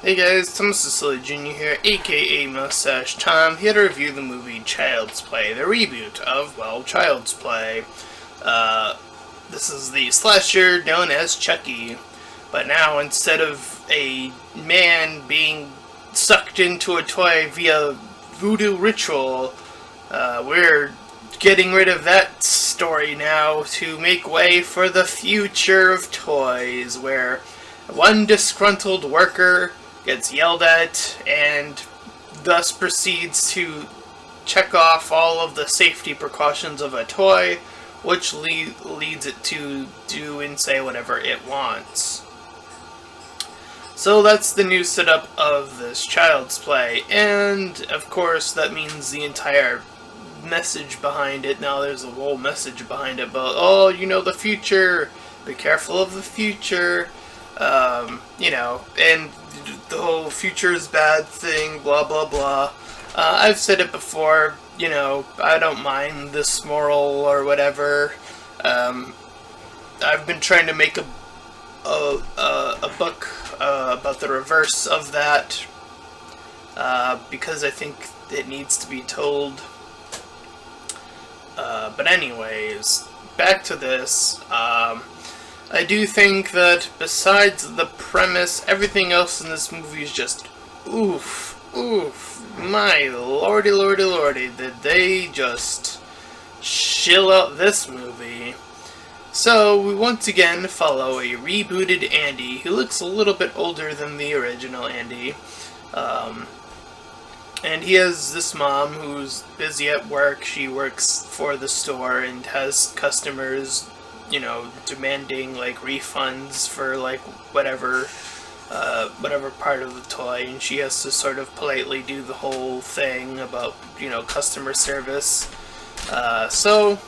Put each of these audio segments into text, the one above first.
Hey guys, Thomas Cecilia Jr. here, aka Mustached Tom, here to review the movie Child's Play, the reboot of, well, Child's Play. This is the slasher known as Chucky, but now instead of a man being sucked into a toy via voodoo ritual, we're getting rid of that story now to make way for the future of toys, where one disgruntled worker gets yelled at and thus proceeds to check off all of the safety precautions of a toy, which leads it to do and say whatever it wants. So that's the new setup of this Child's Play, and of course that means the entire message behind it. Now there's a whole message behind it about, oh, you know, the future, be careful of the future, and the whole future is bad thing, blah blah blah. I've said it before, I don't mind this moral or whatever. I've been trying to make a book about the reverse of that, because I think it needs to be told. But anyways, back to this. I do think that besides the premise, everything else in this movie is just oof, my lordy, did they just chill out this movie. So we once again follow a rebooted Andy who looks a little bit older than the original Andy. And he has this mom who's busy at work. She works for the store and has customers, demanding like refunds for like whatever part of the toy, and she has to sort of politely do the whole thing about, customer service. So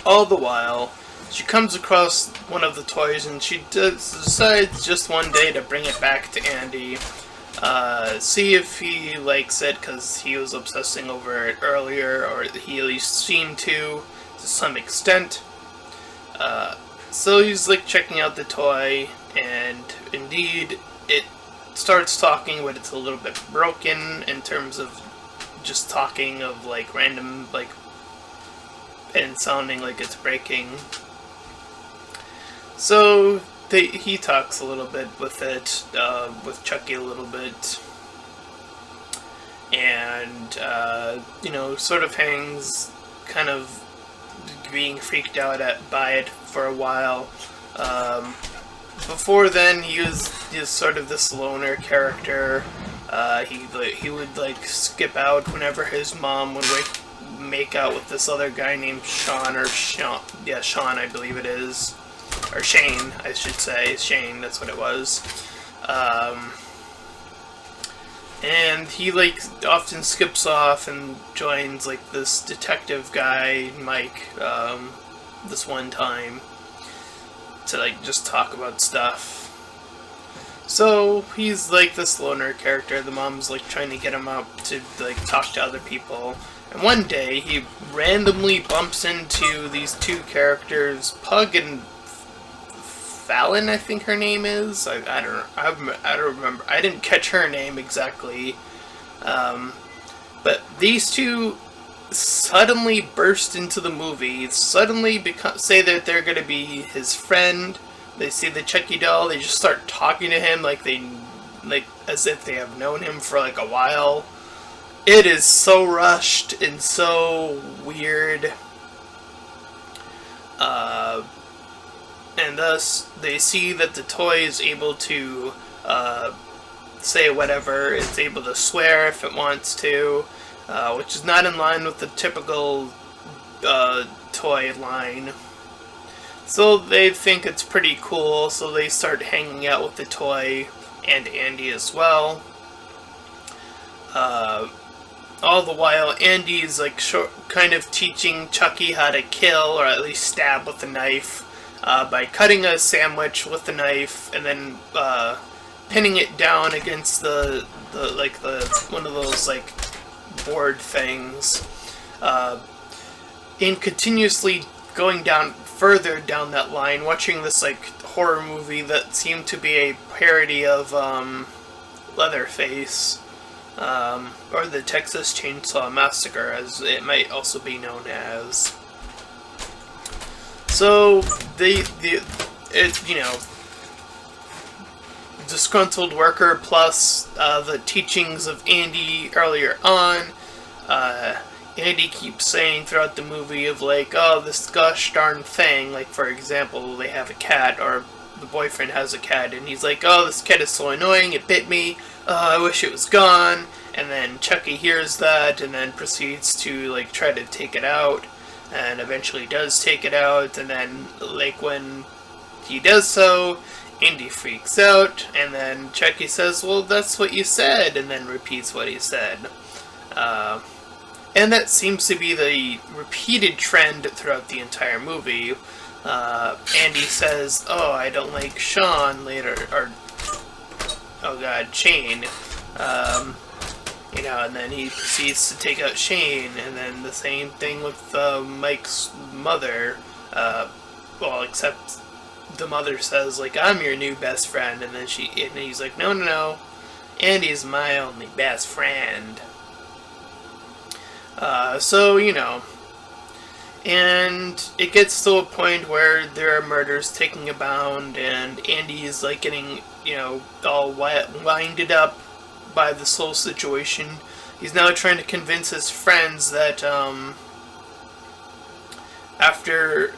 all the while, she comes across one of the toys and she decides just one day to bring it back to Andy. See if he likes it, because he was obsessing over it earlier, or he at least seemed to some extent. So he's like checking out the toy, and indeed it starts talking, but it's a little bit broken in terms of just talking of like random, like, and sounding like it's breaking. So he talks a little bit with it, with Chucky a little bit, and sort of hangs, kind of being freaked out by it for a while. Before then, he was sort of this loner character. He would like skip out whenever his mom would make out with this other guy named Sean, I believe it is, or Shane, I should say. Shane, that's what it was. And he like often skips off and joins like this detective guy, Mike, this one time, to like just talk about stuff. So he's like this loner character. The mom's like trying to get him out to like talk to other people. And one day he randomly bumps into these two characters, Pug and Fallon, I think her name is. I don't remember. I didn't catch her name exactly. But these two suddenly burst into the movie. Suddenly say that they're going to be his friend. They see the Chucky doll. They just start talking to him like as if they have known him for like a while. It is so rushed and so weird. And thus, they see that the toy is able to say whatever. It's able to swear if it wants to, which is not in line with the typical toy line. So they think it's pretty cool, so they start hanging out with the toy and Andy as well. All the while, Andy's like kind of teaching Chucky how to kill, or at least stab with a knife, by cutting a sandwich with the knife and then pinning it down against the one of those like board things, and continuously going down further down that line, watching this like horror movie that seemed to be a parody of Leatherface, or the Texas Chainsaw Massacre, as it might also be known as. So it's, you know, disgruntled worker plus the teachings of Andy earlier on. Andy keeps saying throughout the movie of like, oh, this gosh darn thing, like for example, they have a cat, or the boyfriend has a cat, and he's like, oh, this cat is so annoying, it bit me, I wish it was gone, and then Chucky hears that, and then proceeds to like try to take it out, and eventually does take it out, and then like when he does so, Andy freaks out, and then Chucky says, well, that's what you said, and then repeats what he said. And that seems to be the repeated trend throughout the entire movie. Andy says, oh, I don't like Sean later, or, oh god, Shane. You know, and then he proceeds to take out Shane, and then the same thing with Mike's mother. Well, except the mother says, like, I'm your new best friend, and then he's like, no, no, no, Andy's my only best friend. So, you know, and it gets to a point where there are murders taking abound, and Andy is, like, getting, you know, all winded up by this whole situation. He's now trying to convince his friends that, after,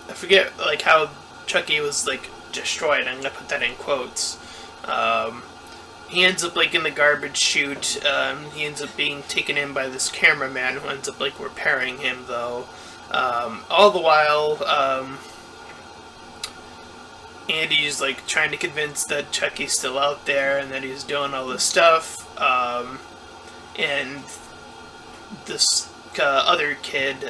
I forget, like, how Chucky was, like, destroyed, I'm gonna put that in quotes, he ends up, like, in the garbage chute. He ends up being taken in by this cameraman who ends up, like, repairing him, though. All the while, Andy's, like, trying to convince that Chucky's still out there and that he's doing all this stuff. And this other kid,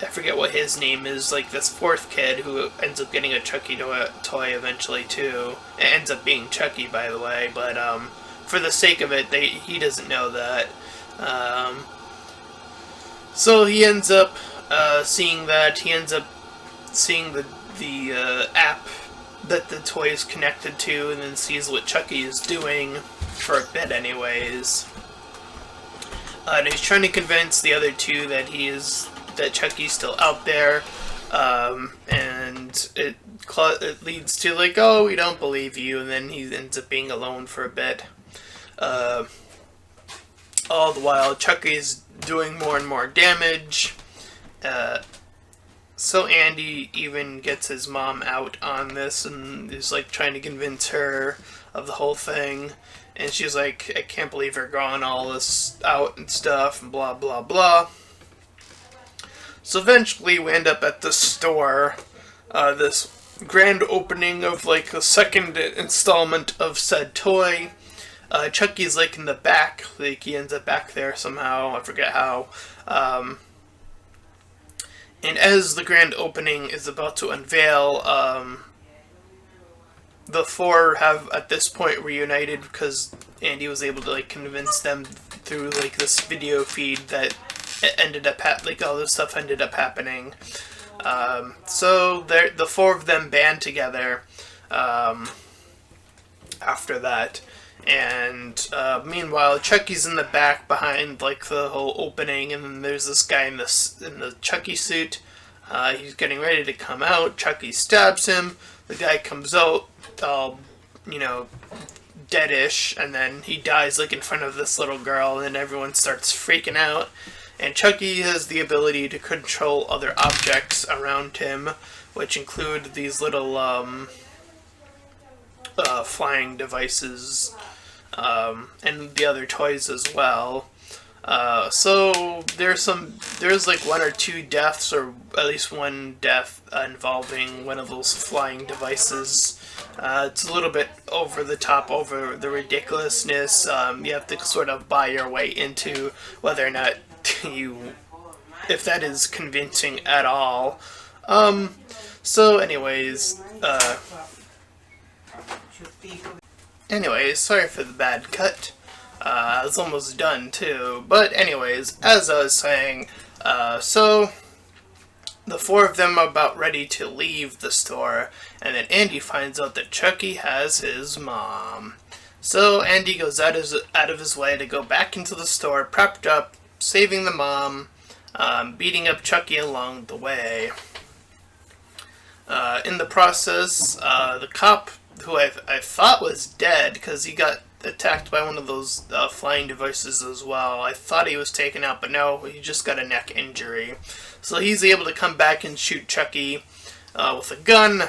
I forget what his name is, like this fourth kid who ends up getting a Chucky toy eventually too. It ends up being Chucky, by the way, but for the sake of it, he doesn't know that. So he ends up seeing that. He ends up seeing the app that the toy is connected to, and then sees what Chucky is doing for a bit, anyways. And he's trying to convince the other two that Chucky's still out there, and it leads to like, oh, we don't believe you, and then he ends up being alone for a bit. All the while, Chucky's doing more and more damage. So Andy even gets his mom out on this, and is like trying to convince her of the whole thing. And she's like, I can't believe you're growing all this out and stuff, and blah, blah, blah. So eventually we end up at the store, this grand opening of like the second installment of said toy. Chucky's like in the back, like he ends up back there somehow, I forget how. And as the grand opening is about to unveil, the four have at this point reunited because Andy was able to like convince them through like this video feed that it ended up like all this stuff ended up happening. So the four of them band together after that, and meanwhile Chucky's in the back behind like the whole opening, and then there's this guy in the Chucky suit. He's getting ready to come out. Chucky stabs him. The guy comes out all, you know, deadish, and then he dies like in front of this little girl, and then everyone starts freaking out. And Chucky has the ability to control other objects around him, which include these little flying devices, and the other toys as well. So there's like one or two deaths, or at least one death involving one of those flying devices. It's a little bit over the top, over the ridiculousness. You have to sort of buy your way into whether or not if that is convincing at all. So anyways, sorry for the bad cut. I was almost done too, but anyways, as I was saying, so the four of them are about ready to leave the store, and then Andy finds out that Chucky has his mom. So Andy goes out of his way to go back into the store, prepped up, saving the mom, beating up Chucky along the way. In the process, the cop, who I thought was dead because he got attacked by one of those flying devices as well. I thought he was taken out, but no, he just got a neck injury. So he's able to come back and shoot Chucky with a gun.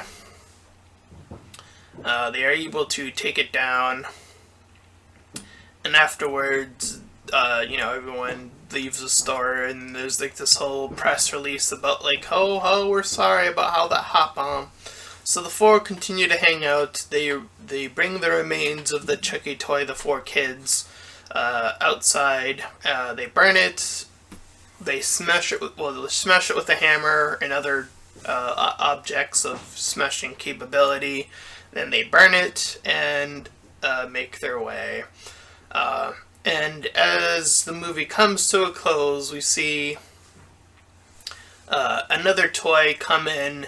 They are able to take it down. And afterwards, everyone leaves the store, and there's like this whole press release about like, oh, we're sorry about how that happened. So the four continue to hang out. They bring the remains of the Chucky toy, the four kids, outside. They burn it. They smash it with a hammer and other objects of smashing capability. Then they burn it and make their way. And as the movie comes to a close, we see another toy come in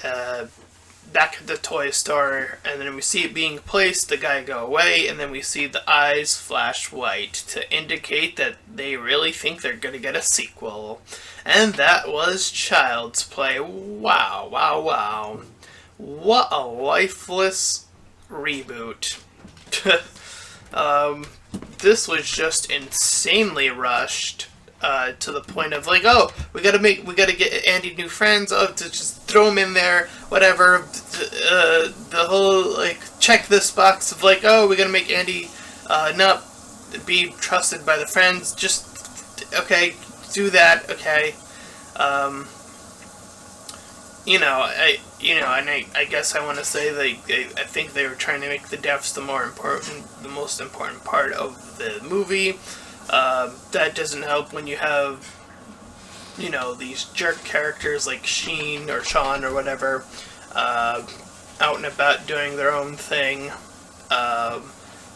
back at the toy store, and then we see it being placed, the guy go away, and then we see the eyes flash white to indicate that they really think they're going to get a sequel. And that was Child's Play. Wow, wow, wow. What a lifeless reboot. This was just insanely rushed to the point of like, oh, we gotta get Andy new friends. Oh, to just throw him in there, whatever. The whole like check this box of like, oh, we gotta make Andy not be trusted by the friends. Just okay, do that. Okay. I guess I want to say I think they were trying to make the deaths the most important part of the movie. That doesn't help when you have, these jerk characters like Sheen or Sean or whatever, out and about doing their own thing,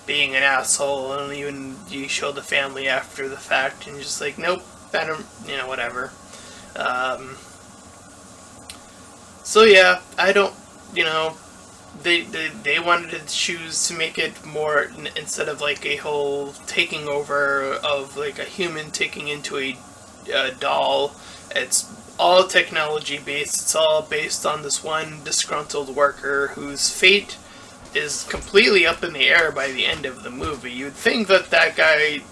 being an asshole, and even you show the family after the fact and just like, nope, better, whatever. So yeah, I don't, they wanted to choose to make it more, instead of like a whole taking over of like a human taking into a doll, it's all technology based, it's all based on this one disgruntled worker whose fate is completely up in the air by the end of the movie. You'd think that guy,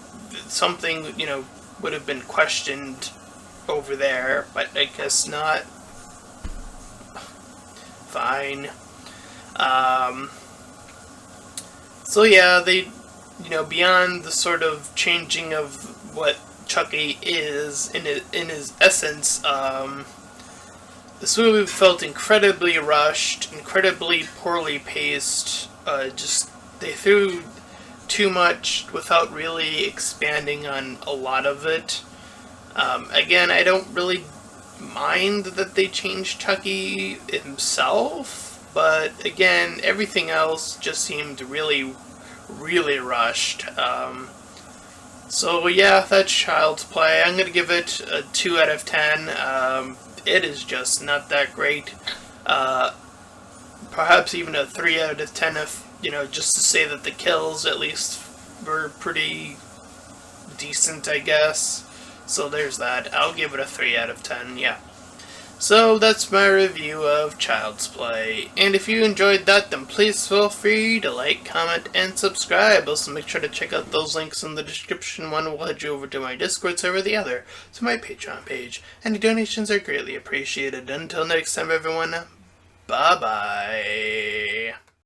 something, would have been questioned over there, but I guess not. Fine. So yeah, they, beyond the sort of changing of what Chucky is in his essence, this movie felt incredibly rushed, incredibly poorly paced. They threw too much without really expanding on a lot of it. Again, I don't really mind that they changed Chucky himself, but again, everything else just seemed really, really rushed. So yeah, that's Child's Play. I'm gonna give it a 2 out of 10. It is just not that great. Perhaps even a 3 out of 10 if, just to say that the kills at least were pretty decent, I guess. So there's that. I'll give it a 3 out of 10, yeah. So that's my review of Child's Play. And if you enjoyed that, then please feel free to like, comment, and subscribe. Also make sure to check out those links in the description. One will head you over to my Discord server, the other to my Patreon page. Any donations are greatly appreciated. Until next time, everyone, bye-bye.